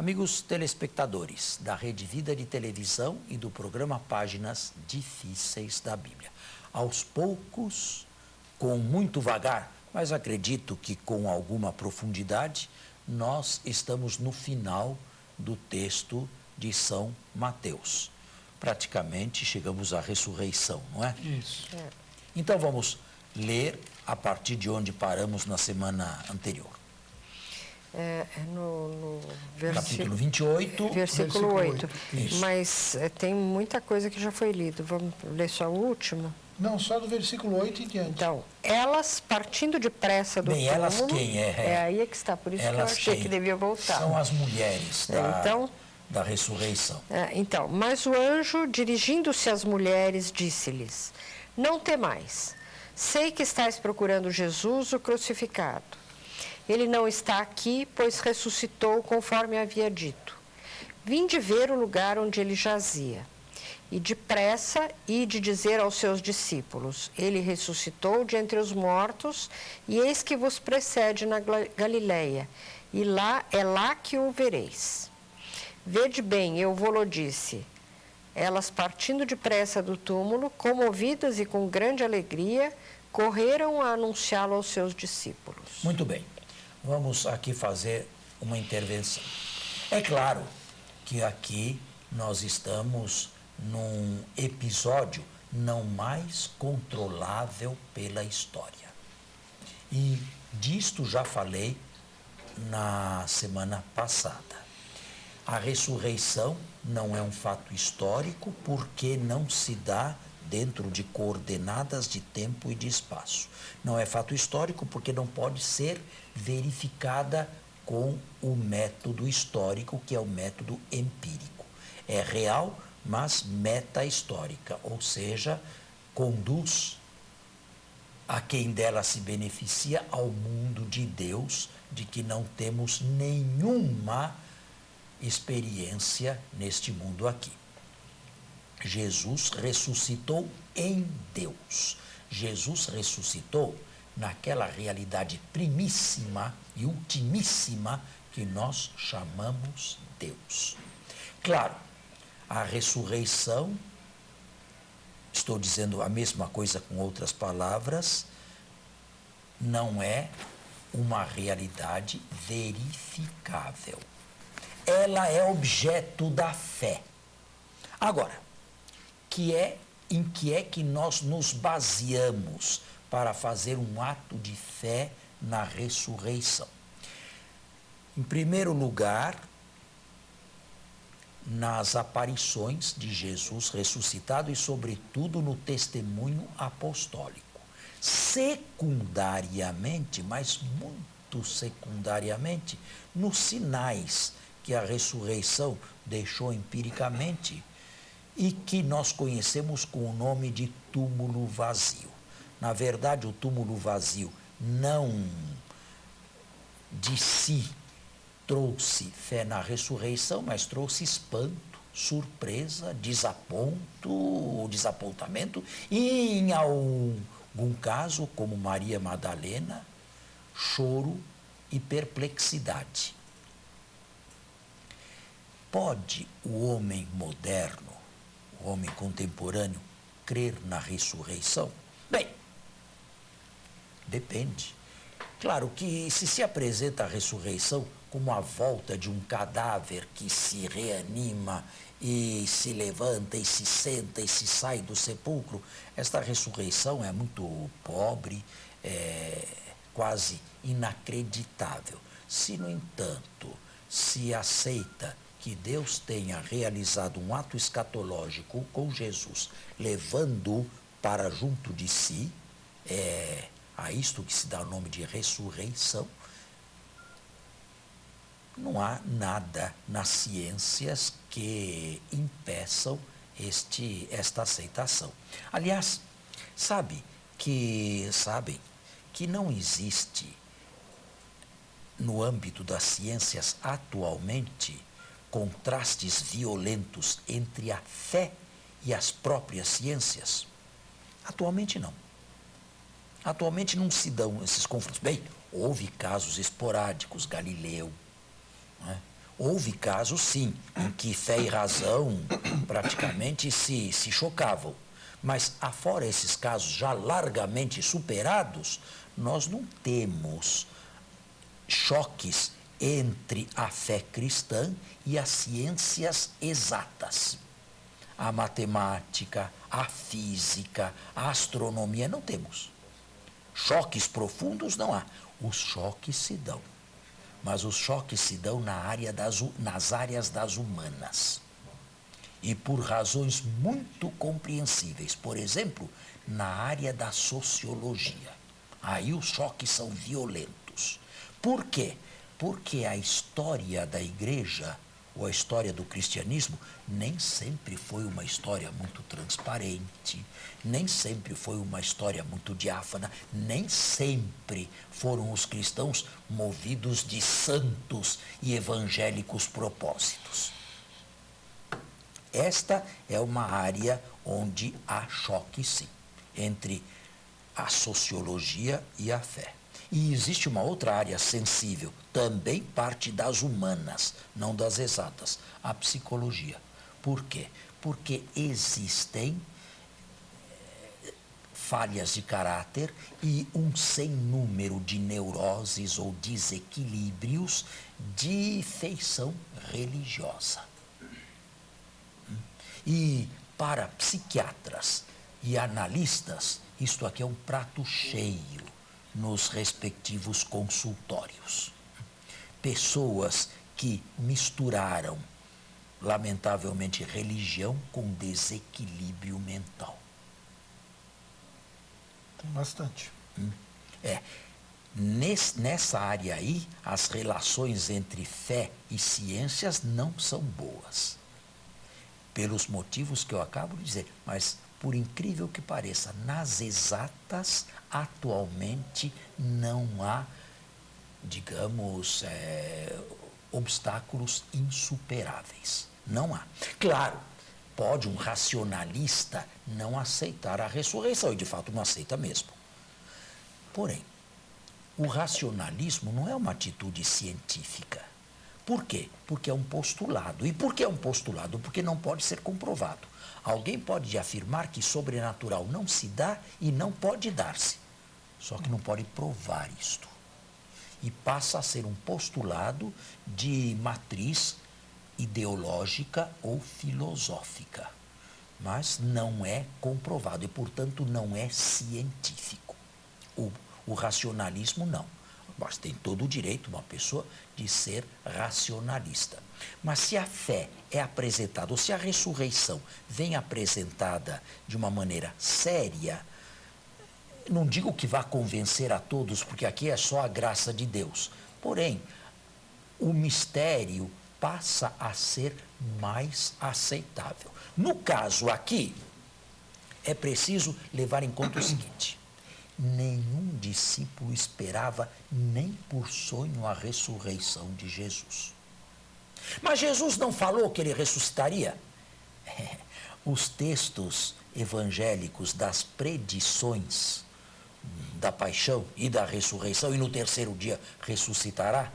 Amigos telespectadores da Rede Vida de Televisão e do programa Páginas Difíceis da Bíblia. Aos poucos, com muito vagar, mas acredito que com alguma profundidade, nós estamos no final do texto de São Mateus. Praticamente chegamos à ressurreição, não é? Isso. Então vamos ler a partir de onde paramos na semana anterior. No Capítulo 28. versículo 8. Isso. Mas tem muita coisa que já foi lido. Vamos ler só o último? Não, só do versículo 8 em diante. Então, elas partindo depressa do Bem, túmulo... elas quem? É aí é que está, por isso que eu achei que devia voltar. São as mulheres da ressurreição. Então, mas o anjo, dirigindo-se às mulheres, disse-lhes: não temais, sei que estáis procurando Jesus, o crucificado. Ele não está aqui, pois ressuscitou conforme havia dito. Vinde ver o lugar onde ele jazia. E depressa ide dizer aos seus discípulos: ele ressuscitou de entre os mortos, e eis que vos precede na Galileia, e é lá que o vereis. Vede bem, eu vô-lo disse. Elas, partindo depressa do túmulo, comovidas e com grande alegria, correram a anunciá-lo aos seus discípulos. Muito bem. Vamos aqui fazer uma intervenção. É claro que aqui nós estamos num episódio não mais controlável pela história. E disto já falei na semana passada. A ressurreição não é um fato histórico porque não se dá dentro de coordenadas de tempo e de espaço. Não é fato histórico porque não pode ser verificada com o método histórico, que é o método empírico. É real, mas meta-histórica, ou seja, conduz a quem dela se beneficia ao mundo de Deus, de que não temos nenhuma experiência neste mundo aqui. Jesus ressuscitou em Deus. Jesus ressuscitou naquela realidade primíssima e ultimíssima que nós chamamos Deus. Claro, a ressurreição, estou dizendo a mesma coisa com outras palavras, não é uma realidade verificável. Ela é objeto da fé. Agora, em que é que nós nos baseamos para fazer um ato de fé na ressurreição? Em primeiro lugar, nas aparições de Jesus ressuscitado e, sobretudo, no testemunho apostólico. Secundariamente, mas muito secundariamente, nos sinais que a ressurreição deixou empiricamente e que nós conhecemos com o nome de túmulo vazio. Na verdade, o túmulo vazio não de si trouxe fé na ressurreição, mas trouxe espanto, surpresa, desapontamento e, em algum caso, como Maria Madalena, choro e perplexidade. Pode o homem moderno, o homem contemporâneo, crer na ressurreição? Bem, depende. Claro que se apresenta a ressurreição como a volta de um cadáver que se reanima e se levanta e se senta e se sai do sepulcro, esta ressurreição é muito pobre, quase inacreditável. Se, no entanto, se aceita que Deus tenha realizado um ato escatológico com Jesus, levando-o para junto de si, a isto que se dá o nome de ressurreição, não há nada nas ciências que impeçam esta aceitação. Aliás, sabem que não existe no âmbito das ciências atualmente contrastes violentos entre a fé e as próprias ciências? Atualmente não. Atualmente não se dão esses conflitos. Bem, houve casos esporádicos, Galileu, né? Houve casos, sim, em que fé e razão praticamente se chocavam. Mas, afora esses casos já largamente superados, nós não temos choques entre a fé cristã e as ciências exatas. A matemática, a física, a astronomia, não temos. Choques profundos não há. Os choques se dão. Mas os choques se dão nas áreas das humanas. E por razões muito compreensíveis. Por exemplo, na área da sociologia. Aí os choques são violentos. Por quê? Porque a história da igreja, ou a história do cristianismo, nem sempre foi uma história muito transparente, nem sempre foi uma história muito diáfana, nem sempre foram os cristãos movidos de santos e evangélicos propósitos. Esta é uma área onde há choque, sim, entre a sociologia e a fé. E existe uma outra área sensível, também parte das humanas, não das exatas, a psicologia. Por quê? Porque existem falhas de caráter e um sem número de neuroses ou desequilíbrios de feição religiosa. E para psiquiatras e analistas, isto aqui é um prato cheio nos respectivos consultórios. Pessoas que misturaram, lamentavelmente, religião com desequilíbrio mental. Tem bastante. Nessa área aí, as relações entre fé e ciências não são boas. Pelos motivos que eu acabo de dizer, mas por incrível que pareça, nas exatas, atualmente, não há, digamos, obstáculos insuperáveis. Não há. Claro, pode um racionalista não aceitar a ressurreição, e de fato não aceita mesmo. Porém, o racionalismo não é uma atitude científica. Por quê? Porque é um postulado. E por que é um postulado? Porque não pode ser comprovado. Alguém pode afirmar que sobrenatural não se dá e não pode dar-se. Só que não pode provar isto. E passa a ser um postulado de matriz ideológica ou filosófica. Mas não é comprovado e, portanto, não é científico. O racionalismo não. Mas tem todo o direito uma pessoa de ser racionalista. Mas se a fé é apresentada, ou se a ressurreição vem apresentada de uma maneira séria, não digo que vá convencer a todos, porque aqui é só a graça de Deus. Porém, o mistério passa a ser mais aceitável. No caso aqui, é preciso levar em conta o seguinte: nenhum discípulo esperava nem por sonho a ressurreição de Jesus. Mas Jesus não falou que ele ressuscitaria? Os textos evangélicos das predições da paixão e da ressurreição, e no terceiro dia ressuscitará,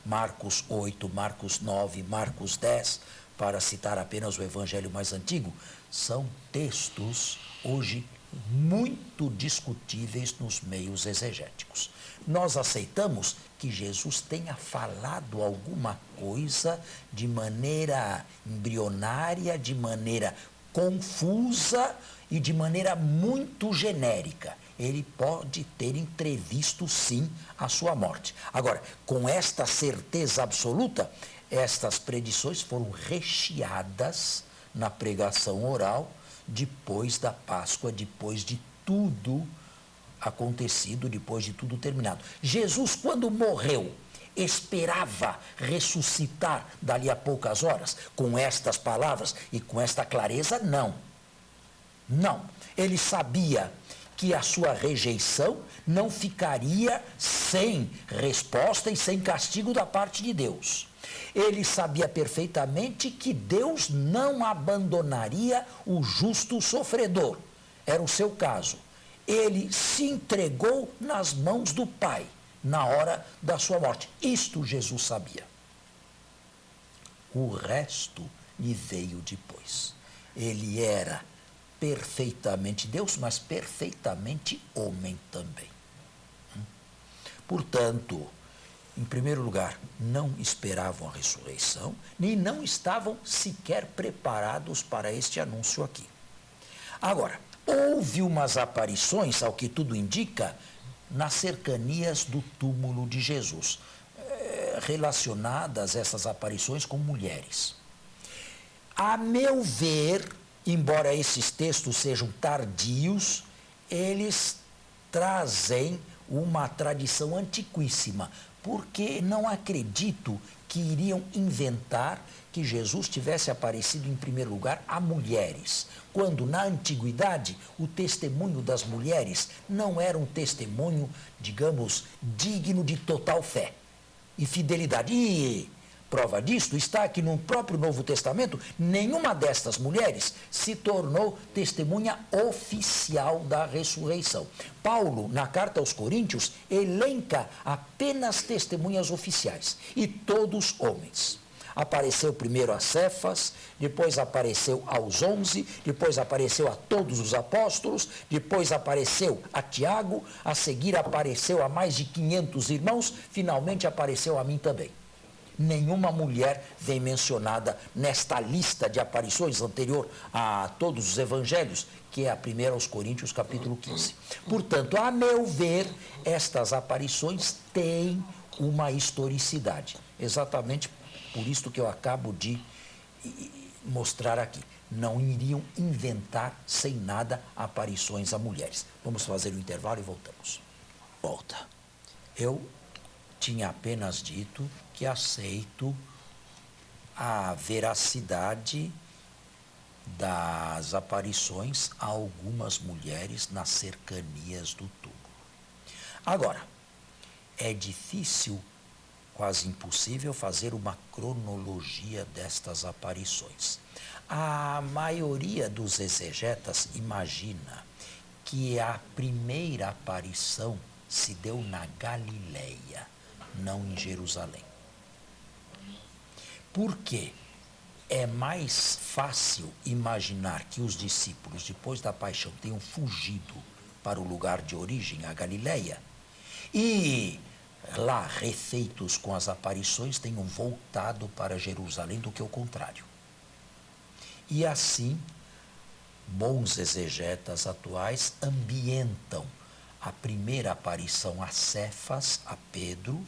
Marcos 8, Marcos 9, Marcos 10, para citar apenas o evangelho mais antigo, são textos hoje muito discutíveis nos meios exegéticos. Nós aceitamos que Jesus tenha falado alguma coisa de maneira embrionária, de maneira confusa e de maneira muito genérica. Ele pode ter entrevisto, sim, a sua morte. Agora, com esta certeza absoluta, estas predições foram recheadas na pregação oral depois da Páscoa, depois de tudo acontecido, depois de tudo terminado. Jesus, quando morreu, esperava ressuscitar dali a poucas horas, com estas palavras e com esta clareza? Não. Não. Ele sabia que a sua rejeição não ficaria sem resposta e sem castigo da parte de Deus. Ele sabia perfeitamente que Deus não abandonaria o justo sofredor. Era o seu caso. Ele se entregou nas mãos do Pai na hora da sua morte. Isto Jesus sabia. O resto lhe veio depois. Ele era perfeitamente Deus, mas perfeitamente homem também. Portanto, em primeiro lugar, não esperavam a ressurreição, nem não estavam sequer preparados para este anúncio aqui. Agora, houve umas aparições, ao que tudo indica, nas cercanias do túmulo de Jesus, relacionadas essas aparições com mulheres. A meu ver, embora esses textos sejam tardios, eles trazem uma tradição antiquíssima, porque não acredito que iriam inventar que Jesus tivesse aparecido em primeiro lugar a mulheres, quando na antiguidade o testemunho das mulheres não era um testemunho, digamos, digno de total fé e fidelidade. E prova disto está que no próprio Novo Testamento, nenhuma destas mulheres se tornou testemunha oficial da ressurreição. Paulo, na carta aos Coríntios, elenca apenas testemunhas oficiais, e todos homens. Apareceu primeiro a Cefas, depois apareceu aos 11, depois apareceu a todos os apóstolos, depois apareceu a Tiago, a seguir apareceu a mais de 500 irmãos, finalmente apareceu a mim também. Nenhuma mulher vem mencionada nesta lista de aparições anterior a todos os evangelhos, que é a primeira aos Coríntios, capítulo 15. Portanto, a meu ver, estas aparições têm uma historicidade. Exatamente por isso que eu acabo de mostrar aqui. Não iriam inventar sem nada aparições a mulheres. Vamos fazer um intervalo e voltamos. Volta. Eu tinha apenas dito que aceito a veracidade das aparições a algumas mulheres nas cercanias do túmulo. Agora, é difícil, quase impossível, fazer uma cronologia destas aparições. A maioria dos exegetas imagina que a primeira aparição se deu na Galileia, não em Jerusalém. Por quê? É mais fácil imaginar que os discípulos, depois da paixão, tenham fugido para o lugar de origem, a Galileia, e lá, refeitos com as aparições, tenham voltado para Jerusalém do que o contrário. E assim, bons exegetas atuais ambientam a primeira aparição a Cefas, a Pedro,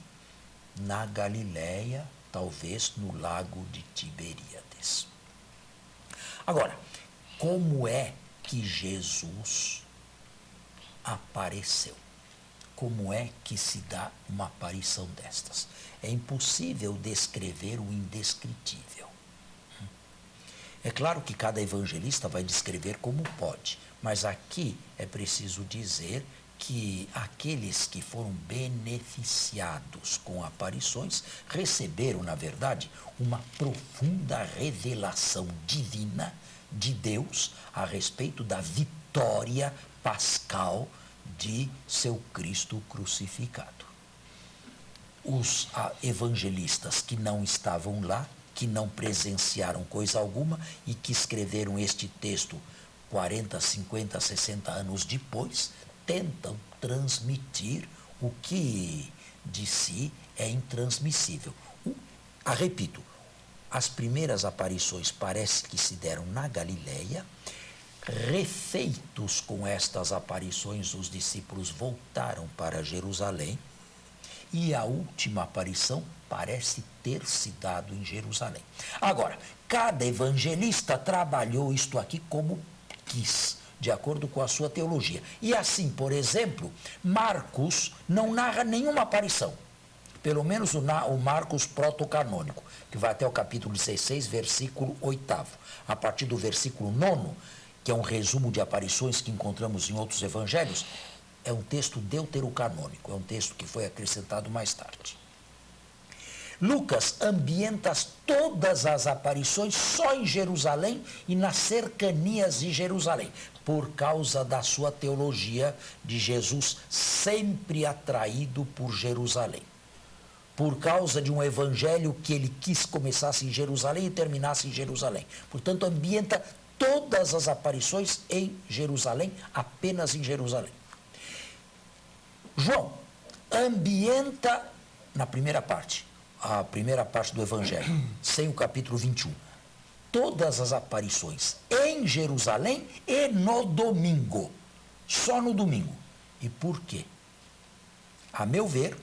na Galileia, talvez no lago de Tiberíades. Agora, como é que Jesus apareceu? Como é que se dá uma aparição destas? É impossível descrever o indescritível. É claro que cada evangelista vai descrever como pode, mas aqui é preciso dizer que aqueles que foram beneficiados com aparições receberam, na verdade, uma profunda revelação divina de Deus a respeito da vitória pascal de seu Cristo crucificado. Os evangelistas que não estavam lá, que não presenciaram coisa alguma e que escreveram este texto 40, 50, 60 anos depois, tentam transmitir o que de si é intransmissível. Repito, as primeiras aparições parece que se deram na Galileia. Refeitos com estas aparições, os discípulos voltaram para Jerusalém e a última aparição parece ter se dado em Jerusalém. Agora, cada evangelista trabalhou isto aqui como quis, de acordo com a sua teologia. E assim, por exemplo, Marcos não narra nenhuma aparição, pelo menos o Marcos protocanônico, que vai até o capítulo 16, versículo 8º. A partir do versículo 9º, que é um resumo de aparições que encontramos em outros evangelhos, é um texto deuterocanônico, é um texto que foi acrescentado mais tarde. Lucas ambienta todas as aparições só em Jerusalém e nas cercanias de Jerusalém, por causa da sua teologia de Jesus sempre atraído por Jerusalém. por causa de um evangelho que ele quis começasse em Jerusalém e terminasse em Jerusalém. Portanto, ambienta todas as aparições em Jerusalém, apenas em Jerusalém. João ambienta na primeira parte, a primeira parte do evangelho, sem o capítulo 21, todas as aparições em Jerusalém e no domingo, só no domingo. E por quê? A meu ver,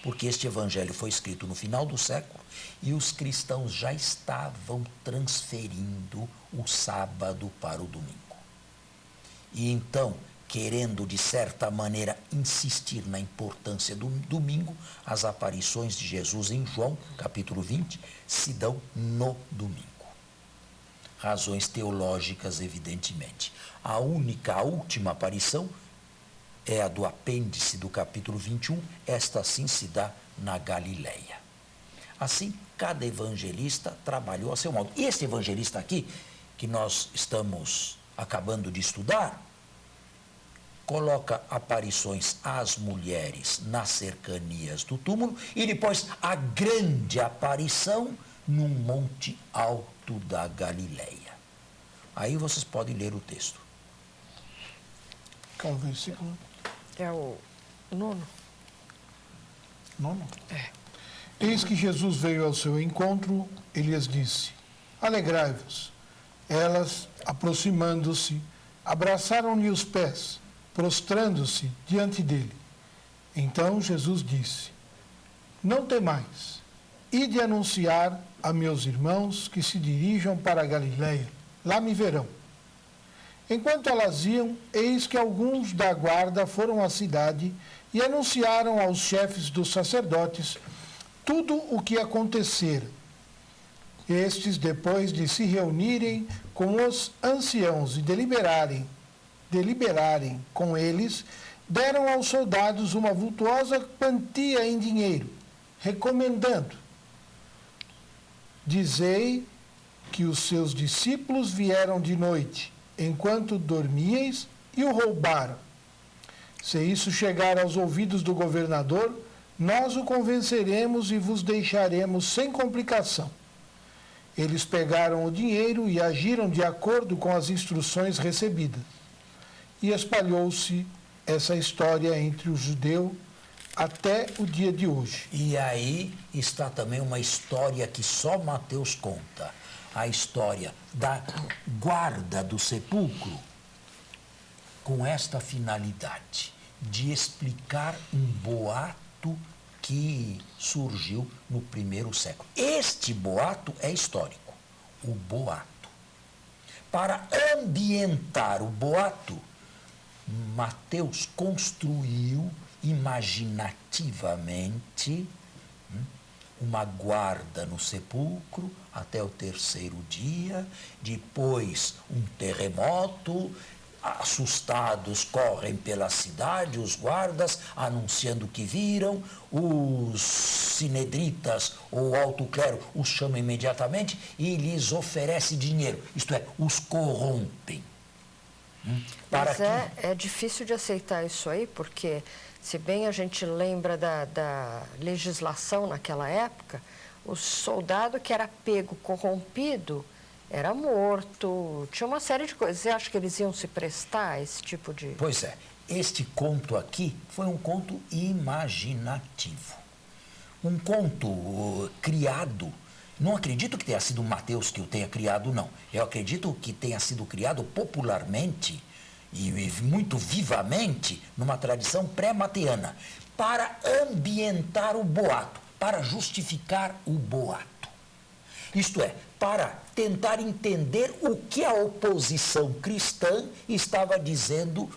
porque este evangelho foi escrito no final do século e os cristãos já estavam transferindo o sábado para o domingo. E então, querendo de certa maneira insistir na importância do domingo, as aparições de Jesus em João, capítulo 20, se dão no domingo. Razões teológicas, evidentemente. A última aparição é a do apêndice do capítulo 21, esta sim se dá na Galileia. Assim, cada evangelista trabalhou a seu modo. E este evangelista aqui, que nós estamos acabando de estudar, coloca aparições às mulheres nas cercanias do túmulo e depois a grande aparição num monte alto da Galileia. Aí vocês podem ler o texto. Qual versículo? É o 9. 9? É. Eis que Jesus veio ao seu encontro e lhes disse: alegrai-vos. Elas, aproximando-se, abraçaram-lhe os pés, prostrando-se diante dele. Então Jesus disse: não temais, ide anunciar a meus irmãos que se dirijam para a Galileia, lá me verão. Enquanto elas iam, eis que alguns da guarda foram à cidade e anunciaram aos chefes dos sacerdotes tudo o que acontecera. Estes, depois de se reunirem com os anciãos e deliberarem com eles, deram aos soldados uma vultuosa quantia em dinheiro, recomendando: dizei que os seus discípulos vieram de noite, enquanto dormíeis, e o roubaram. Se isso chegar aos ouvidos do governador, nós o convenceremos e vos deixaremos sem complicação. Eles pegaram o dinheiro e agiram de acordo com as instruções recebidas. E espalhou-se essa história entre o judeu até o dia de hoje. E aí está também uma história que só Mateus conta. A história da guarda do sepulcro, com esta finalidade de explicar um boato que surgiu no primeiro século. Este boato é histórico, o boato. Para ambientar o boato, Mateus construiu imaginativamente uma guarda no sepulcro até o terceiro dia, depois um terremoto, assustados correm pela cidade, os guardas, anunciando o que viram, os sinedritas ou alto clero os chamam imediatamente e lhes oferece dinheiro, isto é, os corrompem. Mas é difícil de aceitar isso aí, porque se bem a gente lembra da legislação naquela época, o soldado que era pego corrompido era morto, tinha uma série de coisas. Você acha que eles iam se prestar a esse tipo de... Pois é, este conto aqui foi um conto imaginativo. Um conto criado. Não acredito que tenha sido Mateus que o tenha criado, não. Eu acredito que tenha sido criado popularmente e muito vivamente numa tradição pré-mateana, para ambientar o boato, para justificar o boato. Isto é, para tentar entender o que a oposição cristã estava dizendo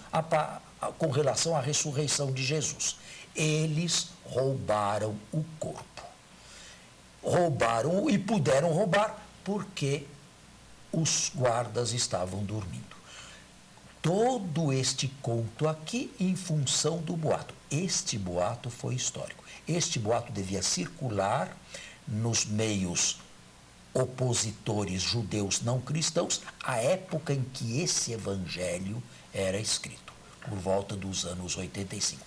com relação à ressurreição de Jesus. Eles roubaram o corpo. Roubaram e puderam roubar porque os guardas estavam dormindo. Todo este conto aqui em função do boato. Este boato foi histórico. Este boato devia circular nos meios opositores judeus não cristãos à época em que esse evangelho era escrito, por volta dos anos 85.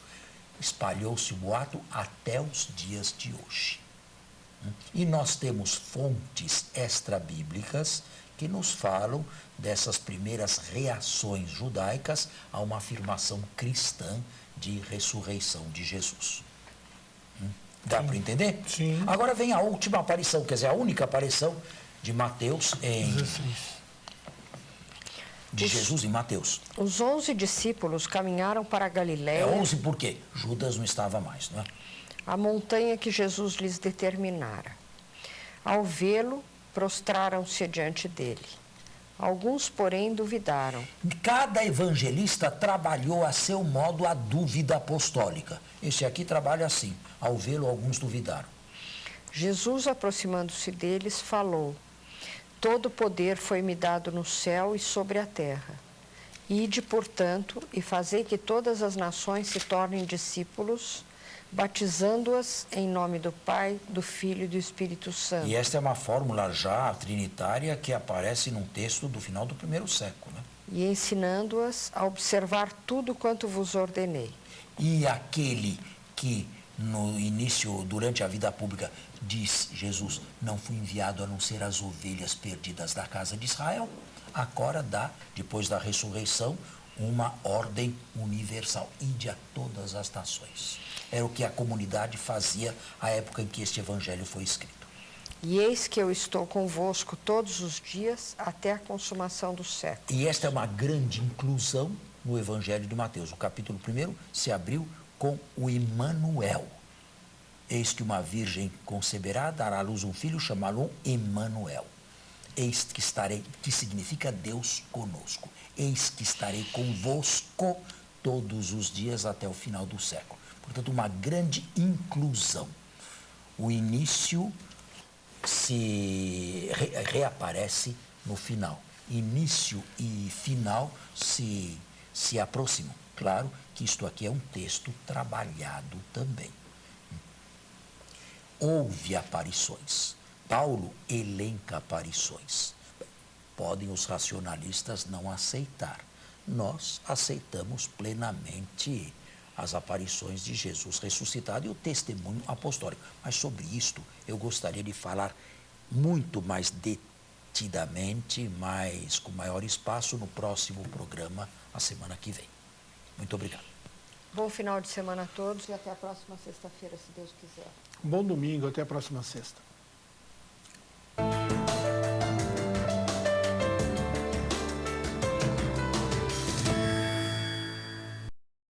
espalhou-se o boato até os dias de hoje. E nós temos fontes extrabíblicas que nos falam dessas primeiras reações judaicas a uma afirmação cristã de ressurreição de Jesus. Dá para entender? Sim. Agora vem a última aparição, quer dizer, a única aparição de Mateus em... 16. De Jesus em Mateus. Os 11 discípulos caminharam para a Galiléia, É 11 por quê? Judas não estava mais, não é? a montanha que Jesus lhes determinara. Ao vê-lo, prostraram-se diante dele. Alguns, porém, duvidaram. Cada evangelista trabalhou a seu modo a dúvida apostólica. Esse aqui trabalha assim. Ao vê-lo, alguns duvidaram. Jesus, aproximando-se deles, falou: Todo poder foi-me dado no céu e sobre a terra. Ide, portanto, e fazei que todas as nações se tornem discípulos, batizando-as em nome do Pai, do Filho e do Espírito Santo. E esta é uma fórmula já trinitária que aparece num texto do final do primeiro século, né? E ensinando-as a observar tudo quanto vos ordenei. E aquele que no início, durante a vida pública, diz Jesus, não fui enviado a não ser as ovelhas perdidas da casa de Israel, agora dá, depois da ressurreição, uma ordem universal. Ide a todas as nações. Era o que a comunidade fazia à época em que este evangelho foi escrito. E eis que eu estou convosco todos os dias até a consumação do século. E esta é uma grande inclusão no evangelho de Mateus. O capítulo 1 se abriu com o Emanuel. Eis que uma virgem conceberá, dará à luz um filho, chamá-lo Emanuel. Eis que estarei, que significa Deus conosco. Eis que estarei convosco todos os dias até o final do século. Portanto, uma grande inclusão. O início se reaparece no final. Início e final se aproximam. Claro que isto aqui é um texto trabalhado também. Houve aparições. Paulo elenca aparições. Podem os racionalistas não aceitar. Nós aceitamos plenamente as aparições de Jesus ressuscitado e o testemunho apostólico. Mas sobre isto eu gostaria de falar muito mais detidamente, mas com maior espaço no próximo programa, a semana que vem. Muito obrigado. Bom final de semana a todos e até a próxima sexta-feira, se Deus quiser. Bom domingo, até a próxima sexta.